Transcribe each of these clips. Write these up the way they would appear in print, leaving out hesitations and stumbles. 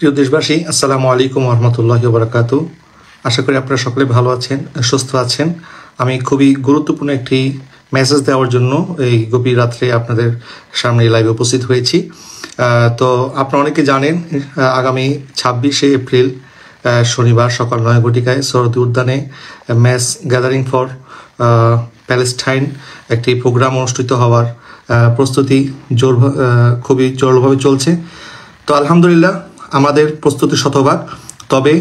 প্রিয় দেশবাসী, আসসালামু আলাইকুম রহমতুল্লাহি ওয়া বারাকাতু। আশা করি আপনারা সকলে ভালো আছেন, সুস্থ আছেন। আমি খুবই গুরুত্বপূর্ণ একটি মেসেজ দেওয়ার জন্য এই গভীর রাত্রে আপনাদের সামনে লাইভে উপস্থিত হয়েছি। তো আপনারা অনেকে জানেন, আগামী 26শে এপ্রিল শনিবার সকাল 9 ঘটিকায় সরোয়ার্দী উদ্যানে ম্যাস গ্যাদারিং ফর প্যালেস্টাইন একটি প্রোগ্রাম অনুষ্ঠিত হওয়ার প্রস্তুতি খুবই জোরভাবে চলছে। তো আলহামদুলিল্লাহ আমাদের প্রস্তুতি শতভাগ। তবে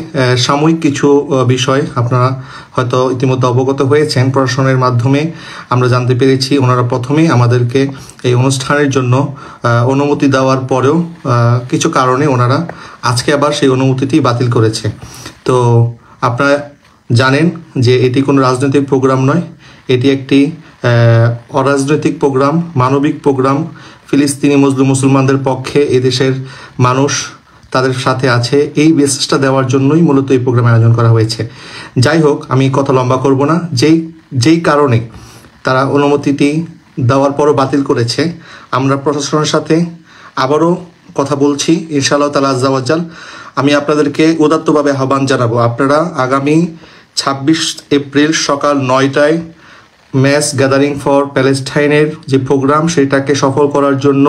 সাময়িক কিছু বিষয় আপনারা হয়তো ইতিমধ্যে অবগত হয়েছেন। প্রশাসনের মাধ্যমে আমরা জানতে পেরেছি ওনারা প্রথমেই আমাদেরকে এই অনুষ্ঠানের জন্য অনুমতি দেওয়ার পরেও কিছু কারণে ওনারা আজকে আবার সেই অনুমতিটি বাতিল করেছে। তো আপনারা জানেন যে এটি কোনো রাজনৈতিক প্রোগ্রাম নয়, এটি একটি অরাজনৈতিক প্রোগ্রাম, মানবিক প্রোগ্রাম। ফিলিস্তিনি মুসলমানদের পক্ষে এদেশের মানুষ তাদের সাথে আছে, এই মেসেজটা দেওয়ার জন্যই মূলত এই প্রোগ্রামের আয়োজন করা হয়েছে। যাই হোক, আমি কথা লম্বা করব না। যেই কারণে তারা অনুমতিটি দেওয়ার পরও বাতিল করেছে, আমরা প্রশাসনের সাথে আবারও কথা বলছি ইনশাআল্লাহ তাআলা আজ্জা ওয়া জাল। আমি আপনাদেরকে উদাত্তভাবে আহ্বান জানাবো, আপনারা আগামী 26 এপ্রিল সকাল 9টায় ম্যাস গ্যাদারিং ফর প্যালেস্টাইনের যে প্রোগ্রাম সেটাকে সফল করার জন্য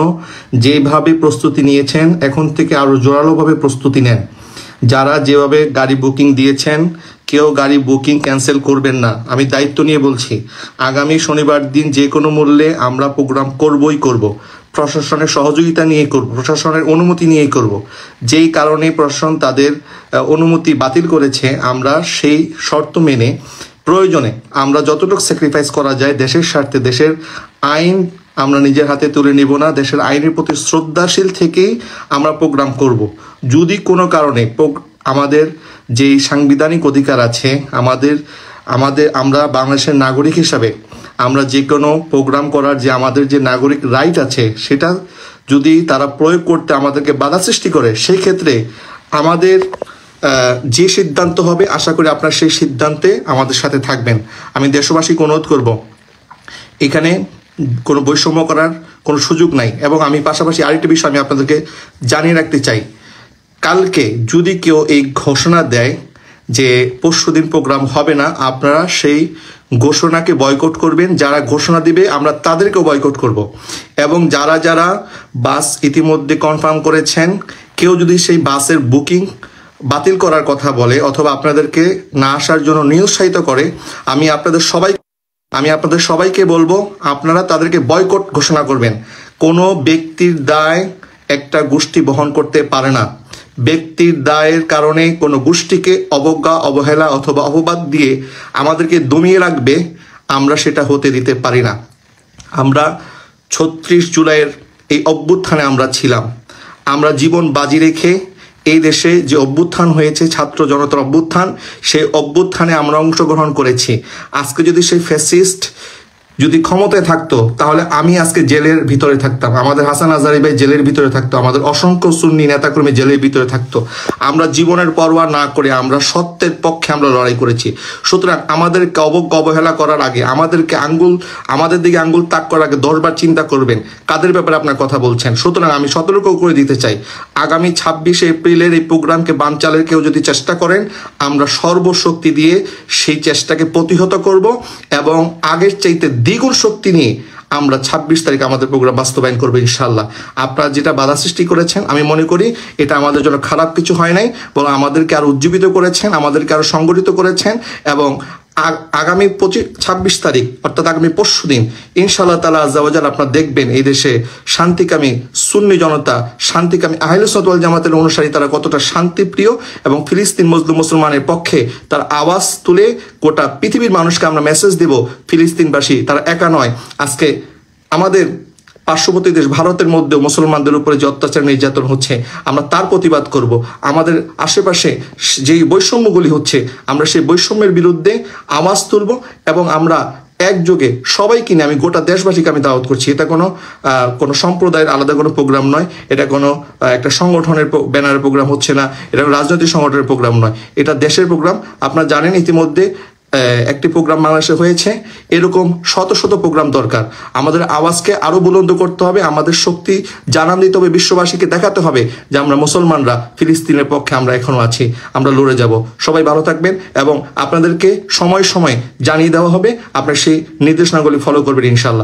যেভাবে প্রস্তুতি নিয়েছেন, এখন থেকে আরও জোরালোভাবে প্রস্তুতি নেন। যারা যেভাবে গাড়ি বুকিং দিয়েছেন, কেউ গাড়ি বুকিং ক্যান্সেল করবেন না। আমি দায়িত্ব নিয়ে বলছি, আগামী শনিবার দিন যে কোনো মূল্যে আমরা প্রোগ্রাম করবই করব। প্রশাসনের সহযোগিতা নিয়ে করব, প্রশাসনের অনুমতি নিয়েই করব। যেই কারণে প্রশাসন তাদের অনুমতি বাতিল করেছে, আমরা সেই শর্ত মেনে প্রয়োজনে আমরা যতটুকু স্যাক্রিফাইস করা যায় দেশের স্বার্থে, দেশের আইন আমরা নিজের হাতে তুলে নিব না, দেশের আইনের প্রতি শ্রদ্ধাশীল থেকেই আমরা প্রোগ্রাম করব। যদি কোনো কারণে আমাদের যেই সাংবিধানিক অধিকার আছে, আমরা বাংলাদেশের নাগরিক হিসাবে আমরা যে কোনো প্রোগ্রাম করার যে আমাদের যে নাগরিক রাইট আছে, সেটা যদি তারা প্রয়োগ করতে আমাদেরকে বাধা সৃষ্টি করে, সেই ক্ষেত্রে আমাদের যে সিদ্ধান্ত হবে, আশা করি আপনার সেই সিদ্ধান্তে আমাদের সাথে থাকবেন। আমি দেশবাসীকে অনুরোধ করব, এখানে কোনো বৈষম্য করার কোনো সুযোগ নাই। এবং আমি পাশাপাশি আরেকটি বিষয় আমি আপনাদেরকে জানিয়ে রাখতে চাই, কালকে যদি কেউ এই ঘোষণা দেয় যে পরশুদিন প্রোগ্রাম হবে না, আপনারা সেই ঘোষণাকে বয়কট করবেন। যারা ঘোষণা দিবে আমরা তাদেরকেও বয়কট করব। এবং যারা বাস ইতিমধ্যে কনফার্ম করেছেন, কেউ যদি সেই বাসের বুকিং বাতিল করার কথা বলে অথবা আপনাদেরকে না আসার জন্য নিরুৎসাহিত করে, আমি আপনাদের সবাইকে বলবো আপনারা তাদেরকে বয়কট ঘোষণা করবেন। কোনো ব্যক্তির দায় একটা গোষ্ঠী বহন করতে পারে না। ব্যক্তির দায়ের কারণে কোনো গোষ্ঠীকে অবজ্ঞা, অবহেলা অথবা অপবাদ দিয়ে আমাদেরকে দমিয়ে রাখবে, আমরা সেটা হতে দিতে পারি না। আমরা 36 জুলাইয়ের এই অভ্যুত্থানে আমরা ছিলাম। আমরা জীবন বাজি রেখে এই দেশে যে অভ্যুত্থান হয়েছে, ছাত্র জনতার অভ্যুত্থান, সেই অভ্যুত্থানে আমরা অংশগ্রহণ করেছি। আজকে যদি সেই ফ্যাসিস্ট যদি ক্ষমতায় থাকতো, তাহলে আমি আজকে জেলের ভিতরে থাকতাম, আমাদের হাসান আজহারী ভাই জেলের ভিতরে থাকতো, আমাদের অসংখ্য সুন্নি নেতাকর্মী জেলের ভিতরে থাকতো। আমরা জীবনের পরোয়া না করে আমরা সত্যের পক্ষে আমরা লড়াই করেছি। সুতরাং আমাদেরকে অবহেলা করার আগে, আমাদের দিকে আঙ্গুল তাক করার আগে 10 বার চিন্তা করবেন কাদের ব্যাপারে আপনার কথা বলছেন। সুতরাং আমি সতর্ক করে দিতে চাই, আগামী 26শে এপ্রিলের এই প্রোগ্রামকে বানচালের কেউ যদি চেষ্টা করেন, আমরা সর্বশক্তি দিয়ে সেই চেষ্টাকে প্রতিহত করব এবং আগের চাইতে দ্বিগুণ শক্তি নিয়ে আমরা 26 তারিখ আমাদের প্রোগ্রাম বাস্তবায়ন করবো ইনশাআল্লাহ। আপনারা যেটা বাধা সৃষ্টি করেছেন, আমি মনে করি এটা আমাদের জন্য খারাপ কিছু হয় নাই, বরং আমাদেরকে আরো উজ্জীবিত করেছেন, আমাদেরকে আরো সংগঠিত করেছেন। এবং আগামী 26 তারিখ অর্থাৎ আগামী পরশুদিন ইনশাআল্লাহ তাআলা আজ্জা ওয়া জাল আপনারা দেখবেন এই দেশে শান্তিকামী সুন্নি জনতা, শান্তিকামী আহলে সুন্নাত ওয়াল জামাতের অনুসারী তারা কতটা শান্তিপ্রিয় এবং ফিলিস্তিন মুসলমানের পক্ষে তার আওয়াজ তুলে গোটা পৃথিবীর মানুষকে আমরা মেসেজ দেব, ফিলিস্তিনবাসী তারা একা নয়। আজকে আমাদের পার্শ্ববর্তী দেশ ভারতের মধ্যেও মুসলমানদের উপরে যে অত্যাচার নির্যাতন হচ্ছে, আমরা তার প্রতিবাদ করব। আমাদের আশেপাশে যেই বৈষম্যগুলি হচ্ছে, আমরা সেই বৈষম্যের বিরুদ্ধে আওয়াজ তুলব এবং আমরা একযোগে সবাইকে নিয়ে, আমি গোটা দেশবাসীকে আমি দাওয়াত করছি। এটা কোনো সম্প্রদায়ের আলাদা কোনো প্রোগ্রাম নয়, এটা কোনো একটা সংগঠনের ব্যানারের প্রোগ্রাম হচ্ছে না, এটা রাজনৈতিক সংগঠনের প্রোগ্রাম নয়, এটা দেশের প্রোগ্রাম। আপনারা জানেন ইতিমধ্যে একটি প্রোগ্রাম বাংলাদেশে হয়েছে, এরকম শত শত প্রোগ্রাম দরকার। আমাদের আওয়াজকে আরো বুলন্দ করতে হবে, আমাদের শক্তি জানান দিতে হবে, বিশ্ববাসীকে দেখাতে হবে যে আমরা মুসলমানরা ফিলিস্তিনের পক্ষে আমরা এখনো আছি, আমরা লড়ে যাব। সবাই ভালো থাকবেন এবং আপনাদেরকে সময় সময় জানিয়ে দেওয়া হবে, আপনার সেই নির্দেশনাগুলি ফলো করবেন ইনশাল্লাহ।